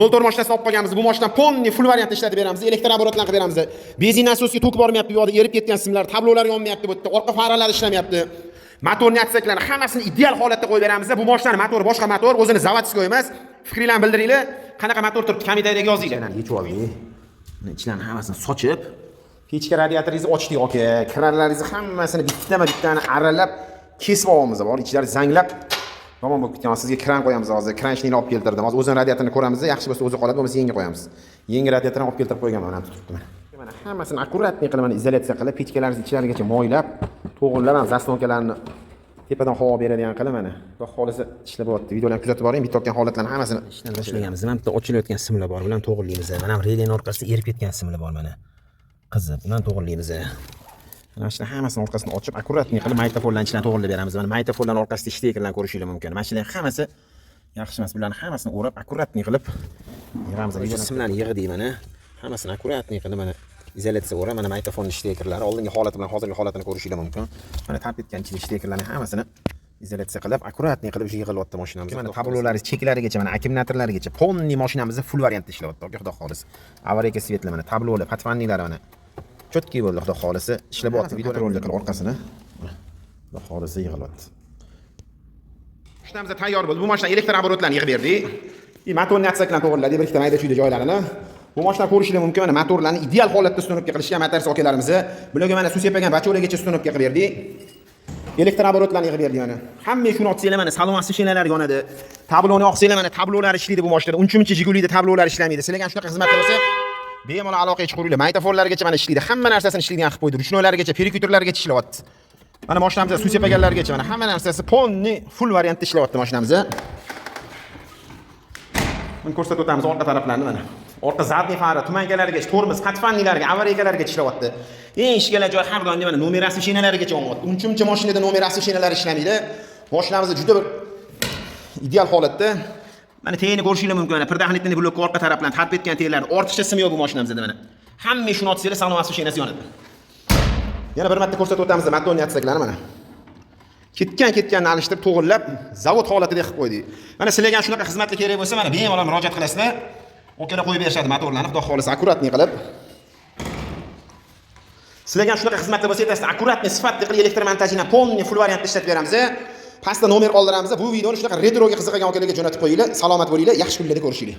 Motor mashinasini olib qolganmiz. Bu mashina ponni full variantda ishlatib beramiz. Elektr oborotlarni qilib beramiz. Benzin nasosiga to'kib bormayapti, bu yoqda erib ketgan simlar, tablolar yonmayapti bu yerda, orqa faralari ishlamayapti. Motorni atsaklarini hammasini ideal holatda qo'yib beramiz. Bu mashinaning motori boshqa motor, o'zini zavodskiy emas. Fikringlarni bildiringlar. Qanaqa motor turibdi, kommentariyga yozinglar. Yechib oling. Ichlarni hammasini sochib, pechka radiatoringizni ochdik aka. Kranlaringizni hammasini bittama-bittani arralab kesib olamiz. Bor, ichlari zanglab tamom bo'lib ketgan. Sizga kran qo'yamiz hozir. Kranchnikni olib keltirdim. Hozir o'zini radiatorni ko'ramiz. Yaxshi bo'lsa o'zi qoladi, bo'lmasa yangi qo'yamiz. Yangi radiatorni olib keltirib qo'yganman, mana turibdi mana. Mana hammasini akkuratni qilib, mana izolyatsiya qilib, pechkalaringizni ichlarigacha moylab, to'g'irlab, ham zaslonkalarni tepadan havo beradigan qilib, mana xudo xolisa ishlab bo'lyapti. Videolarni kuzatib boring. Bitta olgan holatlarni hammasini ishdan boshlaganmiz. Mana bitta ochilayotgan simlar bor, bilan to'g'irlaymiz. Mana ham relning orqasida erib ketgan simlar bor mana. Qizib, bilan to'g'irlaymiz. Mana shuni hammasini orqasini ochib, akkuratni qilib maytafonlarni ichidan to'g'irlab beramiz. Mana maytafonlarning orqasida shteklarni ko'rishingiz mumkin. Mana shularning hammasi yaxshi emas, bularni hammasini o'rab, akkuratni qilib yig'amiz. Bu simlarni yig'dik mana. Hammasini akkuratni qilib mana izolyatsiya o'rab, mana maytafonning shtekerlari oldingi holati bilan hozirgi holatini ko'rishingiz mumkin. Mana tark etgan ichidagi shtekerlarning hammasini izolyatsiya qilib, akkuratni qilib yig'ilyapti mashinamiz. Mana tablolari cheklarigacha, mana akkumulyatorlarigacha ponni mashinamizni full variantda ishlayapti. Xudo xolis. Avariyaga svetlar mana tablolar, patvanniklari mana chotki bo'ldi, xudo xolisi ishlayapti. Video rolni qilib orqasini xudo xolisi yig'ilyapti. Mashinamiz tayyor bo'ldi. Bu mashina elektr oborotlarni yig'ib berdik. Motorni atsaklan to'g'irladik, bir ikkita mayda-chuyda joylarini. Bu mashina ko'rishingiz mumkin. Mana motorlarni ideal holatda ustunovka qilishgan motorsi akalarimiz. Bularga mana suv sepagan bacholagacha ustunovka qilib berdik. Elektr oborotlarni yig'ib berdik mana. Hamma shuni olsanglar mana salon mashinalari yonadi. Tabloni olsanglar mana tablolar ishlaydi bu mashinada. 13-chi Jigulida tablolar ishlamaydi. Sizlarga shunaqa xizmat bo'lsa, bemalol aloqaga chiqaveringlar. Maytafonlargacha mana ishlaydi. Hamma narsasini ishlaydigan qilib qo'ydi. Ruchnoylargacha, perekutorlargacha ishlayapti. Mana mashinamizda suv sepaganlargacha mana hamma narsasi ponni full variantda ishlayapti mashinamizda. Buni ko'rsatib o'tamiz orqa taraflarni mana. Orqa zadniy fara, tumankalarigacha, tormoz, qatfannilarga, avariyalarga ishlayapti. Eng ishgalar joy har doim mana numerasi shinalarigacha o'nyapti. 13-chi mashinada numerasi shinalari ishlamaydi. Mashinamiz juda bir ideal holatda. Mana teyini ko'rishingiz mumkin. Mana pirdaxnitning blokka orqa taraflarni tarp etgan teylarni ortiqcha sim yo'q bu mashinamizda mana. Hamma shuni otsanglar salon mashinasi yonadi. Yana bir marta ko'rsatib o'tamiz motorni atsaklarini mana. Ketganni alishtirib to'g'irlab, zavod holatida qilib qo'ydik. Mana sizlarga shunaqa xizmatlar kerak bo'lsa, mana bemalol murojaat qilasizlar. O'kana qo'yib berishadi motorlarni, xudo xolisa akkuratni qilib. Sizlarga shunaqa xizmatlar bo'lsa, aytasizlar, akkuratni sifatli qilib elektr montajini ponni full variantda ishlatib beramiz. Pastda nomer qoldiramiz. Bu videoni shunaqa retroga qiziqgan akalarga jo'natib qo'yinglar. Salomat bo'linglar, yaxshi kunlarda ko'rishinglar.